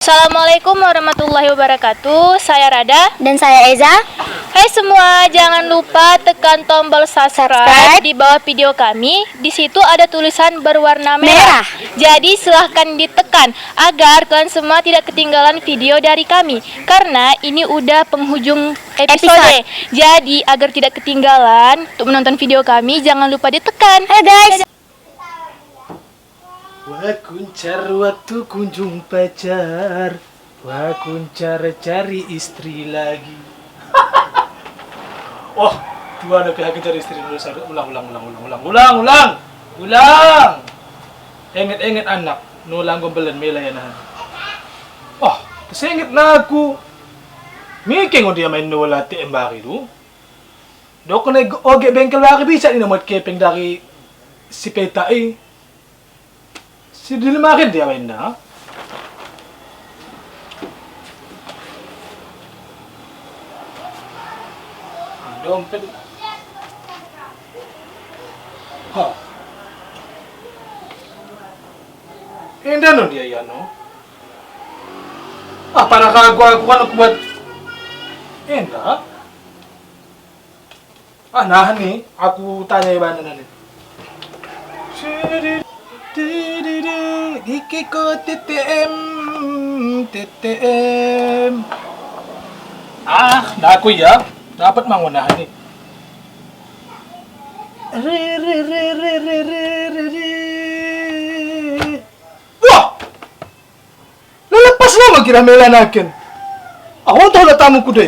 Assalamualaikum warahmatullahi wabarakatuh. Saya Rada Dan saya Eza. Hai semua, jangan lupa tekan tombol subscribe di bawah video kami. Di situ ada tulisan berwarna merah. Jadi silahkan ditekan agar kalian semua tidak ketinggalan video dari kami. Karena ini udah penghujung episode. Jadi agar tidak ketinggalan untuk menonton video kami, jangan lupa ditekan. Hai guys. Wah kuncar waktu kunjung pacar, wah kuncar cari istri lagi. Oh, tuh ada pihak cari istri dulu. Ulang. Enget anak, nulang gombelen melayanan. Oh, kesengit na aku. Mikir dia main nula TM bari tu. Dok na oge bengkel bari bisa ni namat kepeng dari si peta Si dilemarin dia main na. Dompet. Ha. Indah no dia ya no. Ah, para aku kan aku buat. Indah. Ah, nah nih, aku tanya ibadah nanti. Ikiko TTM. Ah, dah aku ya. Dapat mangunahan nih. Wah! Lelepas lama kira melanakin. Aku tahu dah tamuku deh.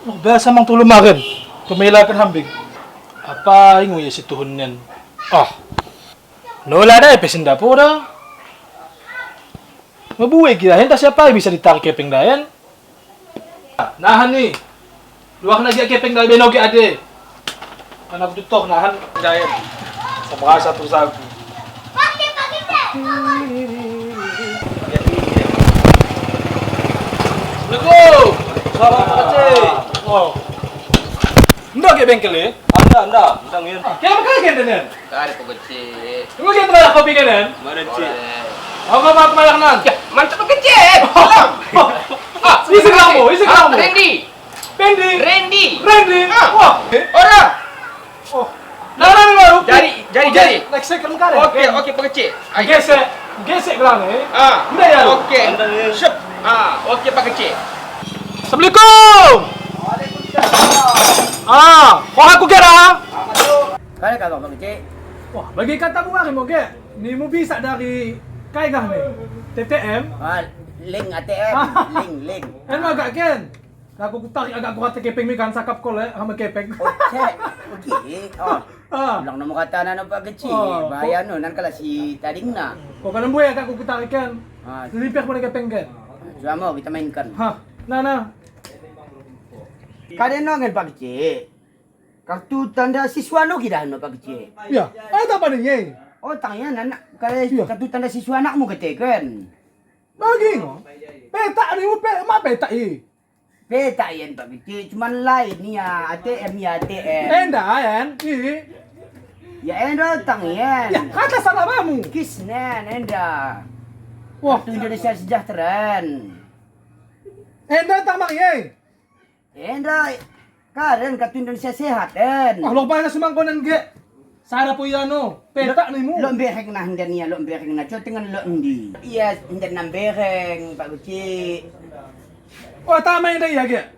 Oh, biasa mang tulung makan. Pemelakan hambing. Apa ingo ya si tuhunan? Nola dah pesin dapur dah. Mabuhay kira, hentas siapa bisa ditarik kepeng dayan? Nahan nih. Luak na siya kepeng dayan benogi ade. Anak tutok nahan dayan. Sa mga satu sagu. Lego! Sama pakcik. Oh. Ndak ke bengkel eh? Anda ngir. Kaya makaganda nan? Kari po kecil. Tunggu kita malah kopi kanan. Mana cik? Ako ka malak nan. Ya, mantap kecil. Isig lang mo. Randy. Wah. Orang. Oh. Naran baru. Jari. Next second kare. Oke, Pak kecil. Gesek lang eh. Udah ya. Oke. Sip. Oke Pak kecil. Assalamualaikum. Kok aku kira? Kali kagak Pak kecil. Wah, bagi kata mo akin mo ke. Ni mo bisa dari kay gah ni. TTM. Link ATM. Link. Ano agak ken? Aku tarik agak kuat kepeng mi kan sakap kol sama kepeng. Cek. Oke. Bilang nama kata na Pak kecil. Bahaya no nan kala si tading na. Kok kanang buhay agak aku tarik ken. Lipik mo na kepeng ken. Sama kita mainkan. Nah. Kalian nongen Pak kecil. Kartu tanda siswa no kita no Pak kecil. Ya, ada apa nih? Oh, tanya anak kalau kartu tanda siswa anakmu ketekan. Bagi no. Peta ni mo peta Peta yan Pak kecil, cuman lain nih ya ATM. Enda yan. Ya enda tangian. Ya, kata salah kamu. Kisnen enda. Wah, Kartu Indonesia Sejahteraan. enda tamang Enda karen kartu Indonesia Sehat en. Lo pa na sumangkonan ge. Sara po yano. Peta ni mo. Lo bereng na hindan niya, lo bereng na cotingan lo hindi. Iya, hindan nang bereng Pak kecil. Oh, tama yun na ge.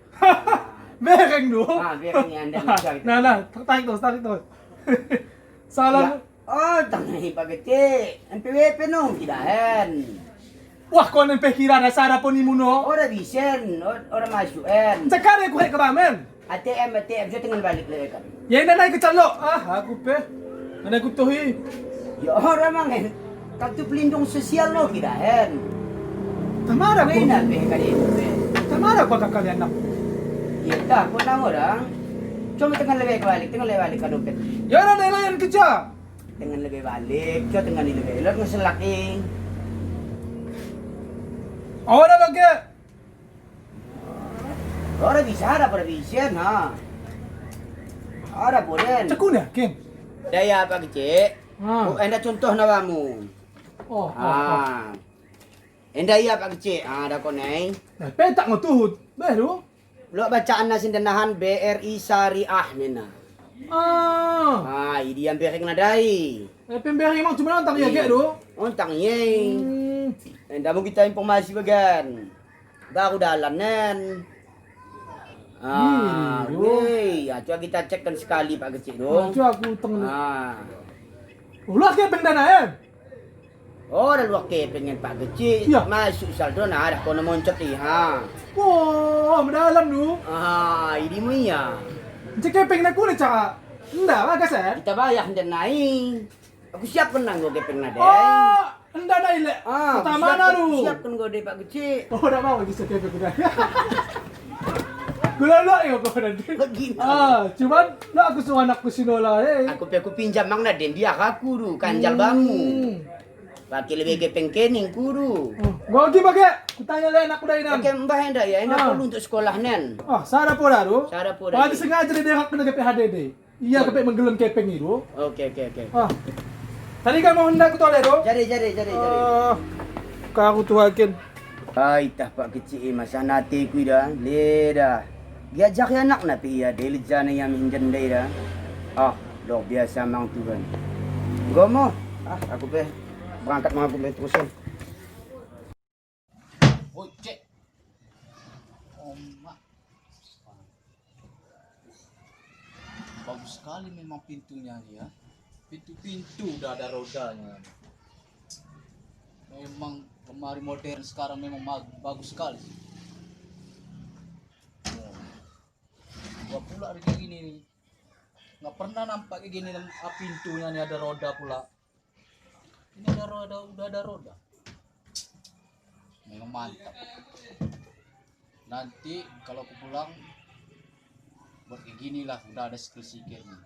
Bereng do. Bereng niya hindan niya. Nah, tarik to. Salah. Oh, tangi Pak kecil. Ang PWP no, kidahan. Wah, kung anong pekira na Sara po ni mo no. Ora bisen, ora masukan. Sakare ko ka ramen. ATM, so tinggal balik lagi kan. Yan na ke calo. Aku pe. Ana ko tuhi. Ya ora mangen. Kartu pelindung sosial lo kidahan. Tamara ko. Mainan be kali itu. Tamara ko kakalian na. Ya dah, pun nang orang. Cuma tinggal lebih balik ka dompet. Yan na yan keja. Tinggal lebih balik, tinggal lebih. Lo ngeselaki. Ora lagi. Ora bisa, ada provisian ha. Ada boleh. Cakuna, Ken. Daya Pak kecil. Enda contoh nawamu. Oh. Endah iya Pak Kecil. Dah kau neng. Petak ngotuhut. Baru. Lo bacaan na sindenahan BRI Syariah nena. Ini yang bereng nadai. Pemberi emang cuma nonton ya kayak tu. Ontang ye. Endah mau kita informasi bagan. Baru dalanan. Coba kita cekkan sekali Pak Kecil tu. Coba aku tengok. Ulah kayak pendana ya. Dah luar pengen Pak Kecil. Masuk saldo nah dah kau moncot ni Wah, mendalam tu. Ini mu ya. Cek kepeng nak kulit cak. Enggak lah kasar. Kita bayar hendak naik. Aku siap menang gue kepeng nade. Enggak naik le. Pertama na tu. Siapkan gue deh Pak Kecil. Dah mau lagi sekepeng kuda. Gula-gula ya kau nanti. Begini. Cuman lah aku suruh anakku sinola Aku pinjam mang naden dia aku tu kanjal bangu. Pakai lebih kepeng kening kudu. Gua lagi pakai. Kutanya le anakku dah inam. Pakai mbah hendak ya, hendak perlu untuk sekolah nen. Sada pola tu. Sada pola. Padi sengaja dia hak kena kepeng HDD. Iya kepeng menggelem kepeng itu. Oke. Tadi kan mau hendak aku toleh tu. Jari. Kau tu akin. Tah Pak Kecil masa nate ku dah. Leda. Diajak anak napi ya dia lejana yang minjen dah. Luar biasa mang Tuhan. Gua mau. Aku berangkat mau aku terusin. Cek. Mak. Bagus sekali memang pintunya nih ya. Pintu-pintu udah ada rodanya. Memang lemari modern sekarang memang bagus sekali. Gua pula ada kayak gini nih. Nggak pernah nampak kayak gini pintunya nih ada roda pula. Ini ada roda, udah ada roda. Memang mantap. Nanti kalau aku pulang buat kayak gini lah, udah ada skill-skillnya.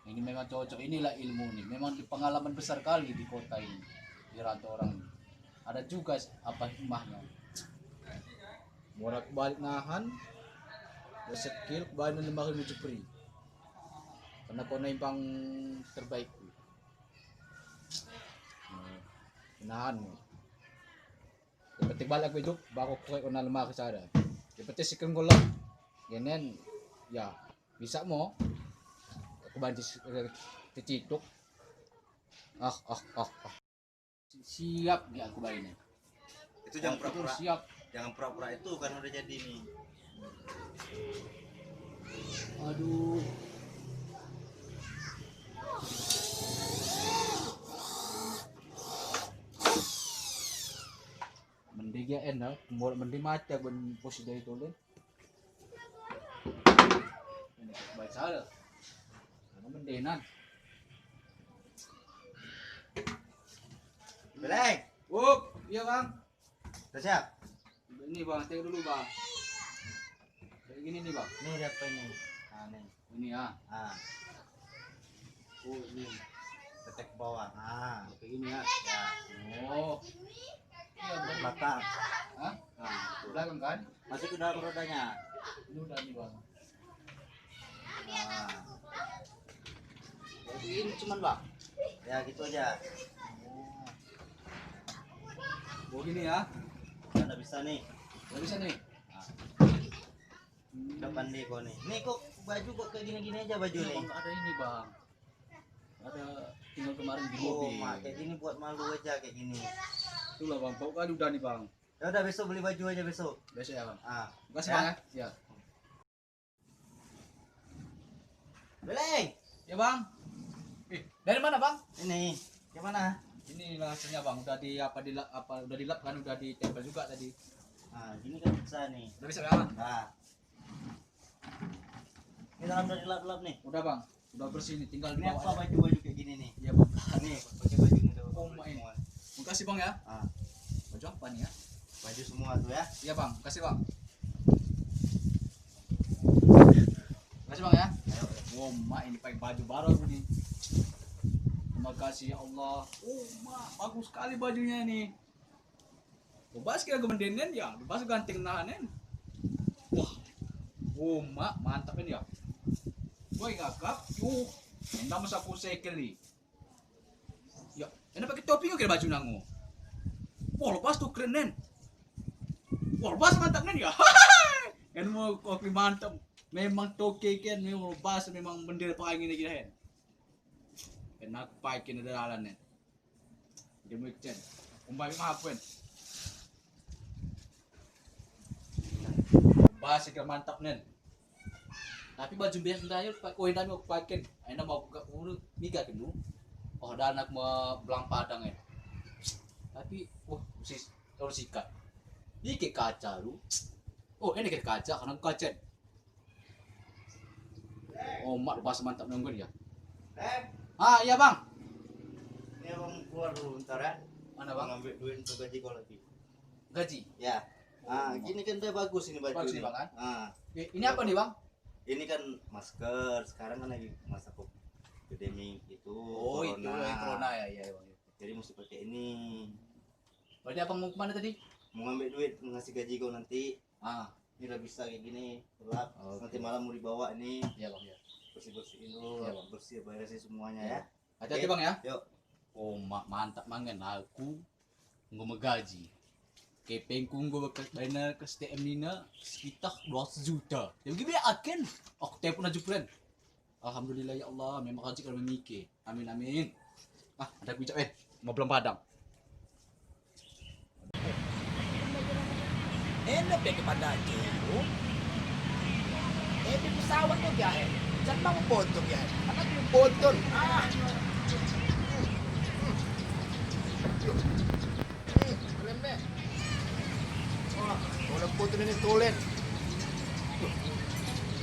Ini memang cocok, inilah ilmu nih. Memang pengalaman besar kali di kota ini, di rantau orang ini. Ada juga apa hikmahnya. Bolak balik nahan, skill kembali nembak ilmu jepri. Karena kau naimpang terbaik. Nahan mo. Kepetik balik ko bago ko kayo na lumaki sa ada. Kepetik sikeng ko lang. Ganyan. Ya, bisa mo. Ako banti tititok. Siap di aku bayi nih. Itu jangan pura-pura. Siap. Jangan pura-pura itu kan udah jadi nih. Aduh. Mendiga enak, mulai mendi mati aku posisi dari tulen. Ini baik salah. Karena mendenan. Beleng, Iya bang. udah siap? Ini bang, tengok dulu bang. Kayak gini nih bang. Nih lihat apa ini? Nah nih. Ini ya. Ini. Tetek ke bawah. Kayak gini ya. Ya. Iya benar. Belakang. Hah? Nah, belakang kan? Masuk ke dalam rodanya. Ini udah nih bang. Nah, Jadi ini cuman bang. ya gitu aja. Gini ya. Udah bisa nih. Udah bisa nih. Depan deh kau nih. Nih kok baju kok kayak gini-gini aja baju Iya, nih. bang, ada ini bang. Ada tinggal kemarin di mobil. Mak, kayak gini buat malu aja kayak gini. Itulah bang, pokok kali udah nih bang. Ya udah besok beli baju aja besok. Besok ya bang. Makasih Ya. bang ya. Ya. Beleng. Ya bang. Dari mana bang? Ini. Gimana? Ini hasilnya bang. Udah udah dilap kan, udah ditempel juga tadi. Gini kan bisa nih. Udah bisa ya bang? Nah. Ini dalam dari lap-lap nih. Udah bang. Udah bersih nih, tinggal Ini dibawa apa aja. baju-baju kayak gini nih? Iya bang. Nih, pakai baju ini tuh. Oh, main. Makasih bang ya. Baju apa nih ya? Baju semua tuh ya. Iya bang, makasih bang. Makasih bang ya. Oh mak, ini pakai baju baru aku nih. Terima kasih ya Allah. Oh mak, bagus sekali bajunya ini. Bebas kira gemendenen ya, bebas ganting nahanen. Wah, oh mak, mantap ini ya. Boy kakak, anda masa aku sekali. Ya, anda pakai topi kok kira baju nangu. Wah, lepas tuh keren nen. Wah, lepas mantap nen ya. Kan mau kopi mantap. Memang toke kan memang lepas memang bendera pangin lagi dah. Kan aku paikin ada alan nen. Dia mau ikut. Umbai maaf kan. Bahas ikan mantap nen. Tapi baju biasa dah yuk pak koin dami aku paikin. Aina mau ke ulu miga kenu. Oh ada anak mau belang padang ya. Tapi wah mesti harus sikat. Ini kaca lu. Oh ini kaca karena kaca. Oh mak bahas mantap nungguin ya. Ah iya bang. Ini abang keluar dulu bentar ya. Mana bang? Ngambil duit untuk gaji kau lagi. Gaji. Ya. Gini kan udah bagus ini baju Bagus ini. nih, Bang, kan? Ah, Ini apa nih bang? ini kan masker. Sekarang kan lagi masa epidemi itu. Oh itu lagi corona ya iya bang. Jadi mesti pakai ini. Berarti abang mau kemana tadi? Mau ngambil duit ngasih gaji kau nanti. Ah Ini udah bisa kayak gini. Gelap. Oke. Nanti malam mau dibawa ini. iya bang ya. Bersih-bersihin dulu. Iya, Bang. Bersih beresin semuanya Iya. ya. Hati-hati Oke. bang ya. Yuk. Oh mantap mangan aku nggak magaji. Kepengku gue bayar ke STM Nina sekitar 200 juta. Ya begini akan. Aku telepon aja friend. Alhamdulillah ya Allah, memang gaji kalau memikir. Amin amin. Ah ada bijak mau belum padang. Enak deh kepada aku. Di pesawat tuh ya. Jangan mau potong ya. Anak mau potong. Keren deh. Wah, kalau potong ini tulen.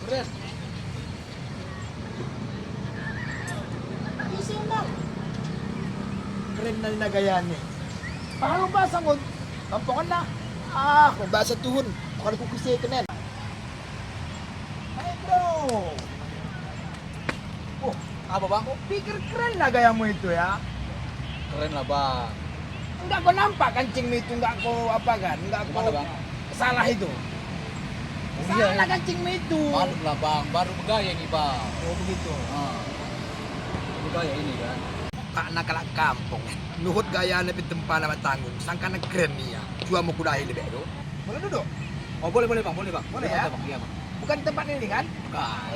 Keren. Isi bang. Keren na gayanya. Pahalo ba sa mo? Kampungan na. Kung basa tuhon, bukan ko kasi kenen. Hai bro. Oh, Apa bang? kau pikir keren lah gayamu itu ya? Keren lah bang. Enggak kau nampak kancingmu itu, enggak kau apa kan? Enggak kau Gimana, Bang? salah itu. iya, Salah kancingmu itu. Maklum lah bang, baru bergaya nih bang. Oh begitu. Bergaya ini kan. Kak nakal kampung. Nuhut gaya lebih tempat nama tanggung. Sangka nak keren nih ya. Cua mau kudahi lebih itu. Boleh duduk? Oh boleh bang, boleh bang. Boleh ya? Bang, iya bang. Bukan tempat ini kan? Bukan.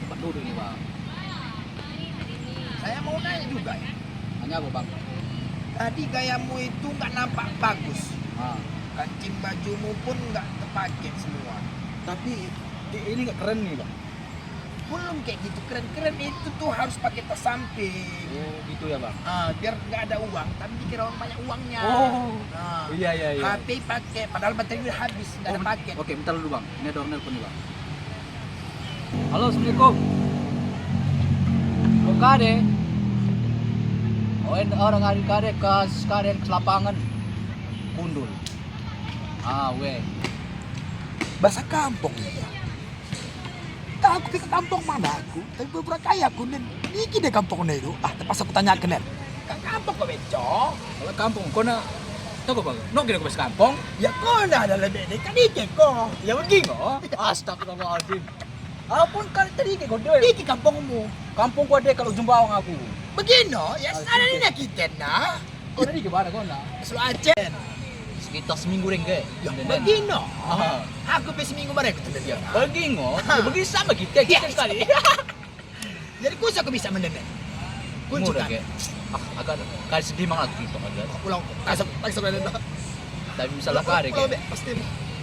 Tempat duduk nih bang. Saya mau nanya juga ya. Hanya apa bang? Tadi gayamu itu nggak nampak bagus. Ah. Kancing bajumu pun nggak terpakai semua. Tapi ini nggak keren nih bang. Belum kayak gitu, keren-keren itu tuh harus pakai tas samping. Oh gitu ya bang. Biar nggak ada uang, tapi dikira orang banyak uangnya. Oh. Nah, Iya iya iya. HP pakai, padahal baterai udah habis, nggak ada paket. Oke, bentar dulu bang. Ini ada orang nelpon nih bang. Halo, assalamualaikum. Oh kade. Oh ini orang hari kade ke lapangan Kundul. Ah weh. Bahasa kampung ya. Tak aku ke kampung mana aku, tapi beberapa kaya aku nen. Niki deh kampungnya itu. Terpas aku tanya nen. Kan kampung kok beco? Kalau kampung, kau nak tahu bang? Nok kira kau kampung? Ya kau dah ada lebih deh, kan ike kok. Ya begini oh. Astagfirullahaladzim. Apun kali tadi kau deh. Niki kampungmu. Kampung gua deh kalau jumpa orang aku. Begini, ya sana ini nak kita nah. Kau tadi gimana kau nak? Selalu Aceh. Sekitar seminggu ringge. Ya begini. Ah. Aku pe seminggu bareng aku tuh dia. Begini ya begini sama kita sekali. Jadi kusa aku bisa mendengar. Kunci Mudah kan. ke? Agak kali sedih mang aku itu agak. Pulang, tasok kalian. Tapi misalnya kare Pulang ke, deh, pasti.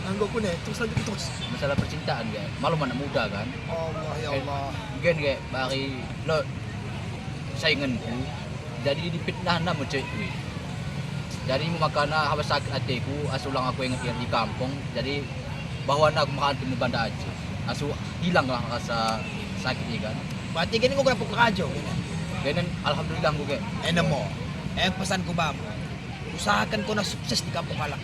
Anggo ku nih, terus lanjut terus. masalah percintaan ke, malu anak muda kan. Allah ya Allah. Gen ke bari lo sainganku. Jadi dipitnah nama cewek. Jadi makana hawa sakit hatiku, asulang aku ingat di kampung. Jadi bahwa aku makan temu banda aja. Asu hilang lah rasa sakitnya kan. Berarti gini gua berapa kerajo. Dan alhamdulillah gue kayak Enemo. Pesanku bamu. Usahakan kau na sukses di kampung halak.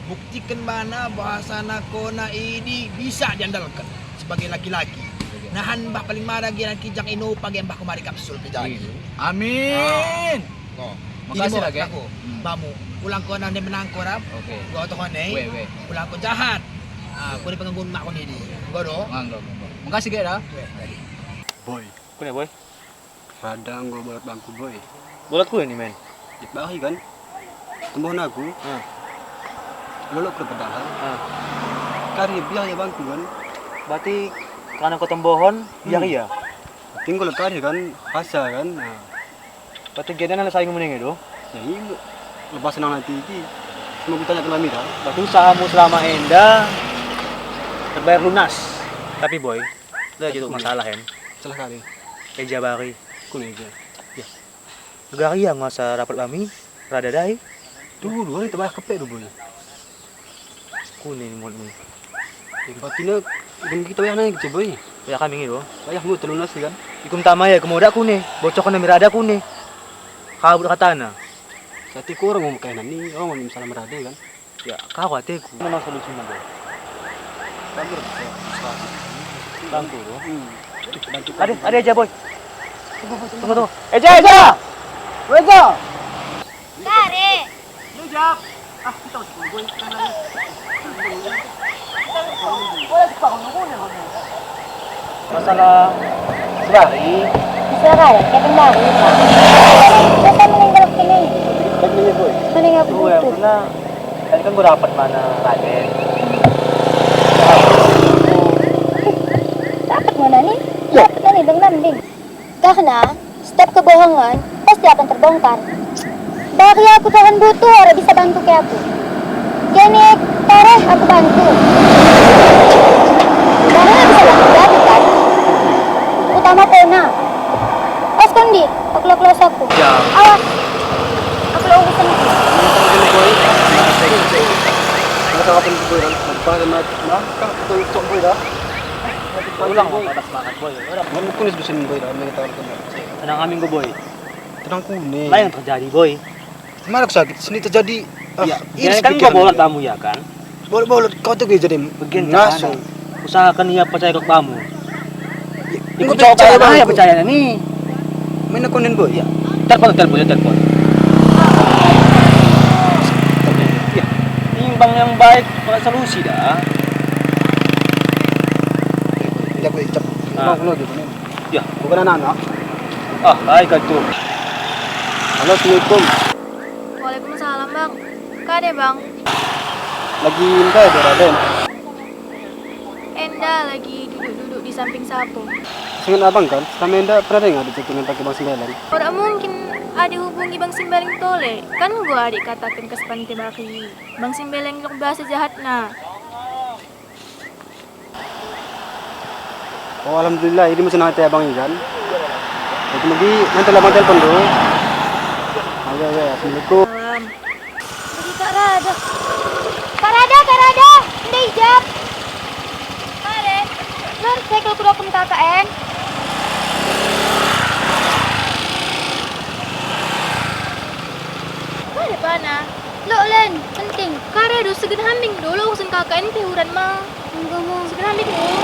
Buktikan mana bahasa kona ini bisa diandalkan sebagai laki-laki. Nahan mbak paling marah gian kijang ino pagi mbak kumari kapsul ke jadi. amin. Oh. Makasih lagi. Aku. Bamu. Ulang ko na menang ko rap. Oke. Gua to kon We. Ulang ko jahat. Ko ni panganggun mak ko ni. Gua do. Enggak. Makasih kayak dah. Boy, Kuna boy? radang gue buat bangku boy. Bola ku ni men. Di bawah kan? Tumbuhan aku. Lolok ke padahal. Kari biar ya bangku kan. Berarti karena kau tembohon, iya. Tinggal kari kan, hasa kan. Nah, Berarti gini nala saing mending itu. ya ini lepas senang nanti ini. Semua kita tanya ke Lamira. Berarti usahamu selama enda terbayar lunas. Tapi boy, lihat itu masalah kan. Salah kali. Kayak jabari. Kuning aja. Negara yang masa rapat kami, rada dai. Dulu itu banyak kepek dulu boy. Kuning mulutmu. Batina dengan kita yang naik coba boy. Ya kami gitu. Banyak mu terlunas kan. Ikum tama ya, kemudak kune. Bocok kena mirada kune. Kabur katana. Sati kurang mau kainan ni, orang mau misalnya merada kan. Ya, kau hatiku. Mana solusinya boy? Kamu bisa. Bantu bro. Bantu. Ada aja boy. Tunggu. Eja. Weza. Kare. Masalah sebari. Bisa kaya, kayak kembali. Masa meninggal sini? Baiknya boy. Meninggal Tuh yang begitu. pernah. Tadi kan gue dapat mana Raden. Dapat mana nih? Dapat nih Bang Nanding. Karena setiap kebohongan pasti akan terbongkar. Dari aku Tuhan butuh orang bisa bantu kayak aku. Jadi Tare aku bantu. Karena bisa bantu aku kan. Utama Kona. Pas kondi, aku kelas aku. Ya. Awas. Aku lo urusan itu. Masa kapan boy kan? Pada mat, nah, kak betul cok boy dah. Ulang mau pada semangat boy. Kamu kunis dusun boy dah, mereka tahu kan. Tenang kami gue boy. Tenang kuning. Lah yang terjadi boy. Kemarin aku sakit, sini terjadi. Ya, kan gue bolat kamu ya kan. Bolat kau tuh jadi Begini ngasuh. Usahakan ia percaya ke kamu. Ikut Ikut coba bang. ya percaya nih. Main akunin boy. Ya. Telepon. Ya. Timbang yang baik pada solusi dah. Tidak boleh cap. Ah. Mau lo gitu nih. Ya. Bukan anak-anak. Baik kan tuh. Halo, assalamualaikum. Waalaikumsalam bang. Kade bang. Lagi minta ya Raden. Enda lagi duduk-duduk di samping sapu. Dengan abang kan, selama enda pernah dengar dicekin pakai bang sembilan. Orang mungkin ada hubungi Bang Simbeleng tole. Kan gua adik katakan ke sepanti baki. Bang Simbeleng yang bahasa jahatna. Oh alhamdulillah, ini mesin hati abang ini kan. Jadi lagi nanti lah telepon dulu. Ayo, assalamualaikum. Salam. Jadi Kak Rada. Kak Rada. Ndai jap. Kare. Lur, saya kalau kuda pun KKN. Kade pana. Lo Len, penting. Kare do segen hambing dulu urusan KKN teh uran mah. Enggak mau. Segen hambing dulu.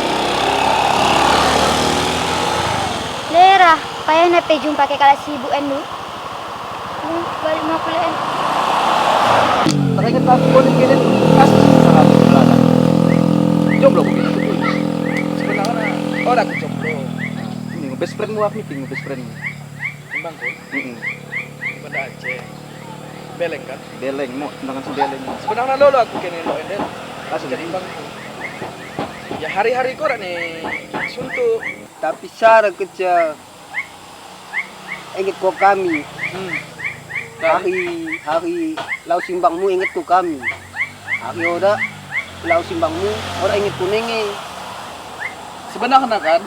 Lera, payah na pe jumpa ke kala sibuk enu. Balik mau kuliah. Terakhir aku boleh kirim kasus salah satu belakang. Jomblo begini. Sebenarnya orang aku jomblo. Ini best friendmu aku meeting best friendmu. Timbang kok. Pada Aceh. Beleng kan? Beleng mau tendangan si beleng. Sebenarnya lo aku kene lo enden. Langsung Jadi bang. Ya hari-hari kok nih suntuk. Tapi cara kerja ingat kau kami. Hari lau simbangmu ingat kau kami. Hari ora lau simbangmu orang ingat ku nenge. Sebenarnya kan,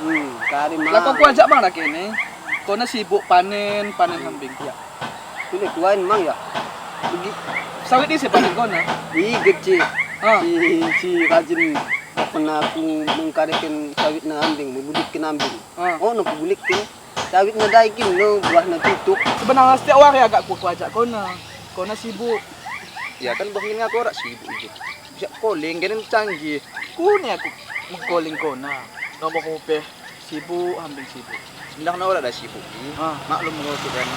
Kari mah. lah kau ajak bang lagi ini. Kau na sibuk panen hambing. Ya. Ini tuan mang ya. Pergi Sawit ini sih panen kau na. di gece. Ah. Si rajin pernah aku mengkarekan sawit na ambing, membudikkan ambing. Oh, nak bulikin. Sawit na daikin no, buah na tutup. Sebenarnya setiap orang agak ku ajak kau na sibuk. Ya kan bahkan aku orang sibuk je. Bisa calling kan canggih. Ku ni aku mengcalling kau na. Nombor kau pe sibuk hambing sibuk. Sebenarnya orang dah sibuk. Maklum mengutuk kan.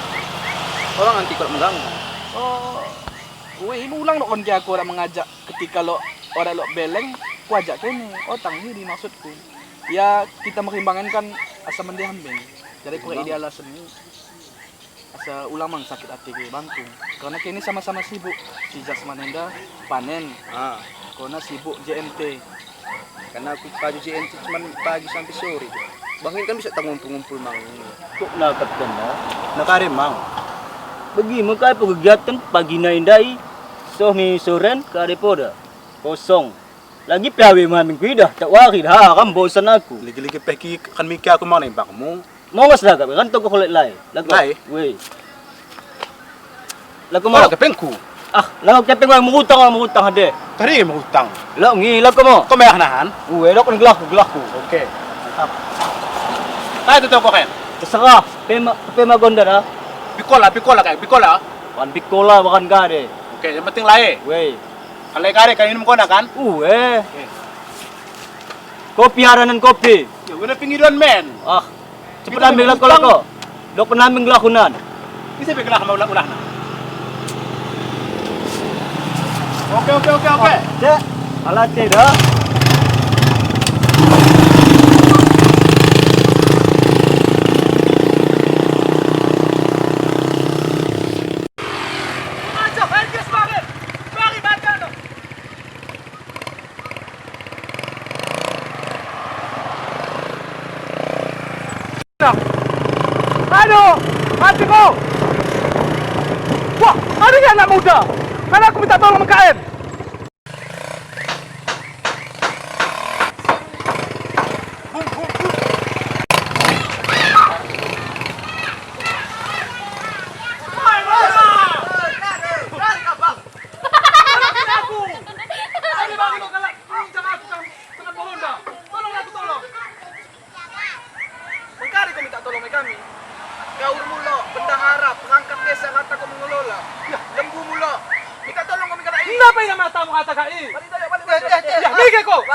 Orang nanti kalau mengganggu. Oh, ini ulang lo kon aku orang mengajak ketika lo orang lo beleng, ku ajak kene. Oh, tanggi di maksudku. Ya kita mengimbangan kan asam mendih hambing. Jadi ku ideal alasan ini. sa ulang mang sakit hati kay Bangkong. Karena kini sama-sama sibuk. Si Jasman Enda panen, karena sibuk JMT. Karena aku pagi JNT cuma pagi sampai sore. Bangin kan bisa ngumpul-ngumpul mang. Kok nakapkan na? Nakarim mang. Bagi mo kayo kegiatan pagi na inday. So mi soren kare poda. Kosong. Lagi piawi maming kuida. Tak wakil ha kan bosan aku. Ligi-ligi peki kan mikir aku mau nembak kamu. Mau ngas lagap kan to ko kulit lai. Lagap. Lai? Weh. Lagu Mau mo. kepengku. Ah, lagap kepeng mo mengutang hade. Tadi mau utang. Lo ngi lagu mo. Kau mayah nahan? Weh, lo kan gelahku. Oke. Mantap. Tahu tu kau kan? Terserah. Pema gonda dah. Pikola kayak pikola. Wan bikola bakan gade. Oke, yang penting lae. Weh. Kalau kare kan minum kona kan? Weh. Kopi haranan kopi. Ya udah pinggiran men. Ah, cepat ambil lako. Dok penaming lakunan. Bisa pegelah mau ulah. Oke. Cek, alat cek dah. Aduh, mati kau. Wah, ada yang anak muda. Mana aku minta tolong MKM. Gaur mula, bendahara, perangkat desa kata kau mengelola. Ya, lembu mula. Minta tolong kami kena ini. Kenapa yang mata mu kata kai? Balik tayo. Ya, mikir kau.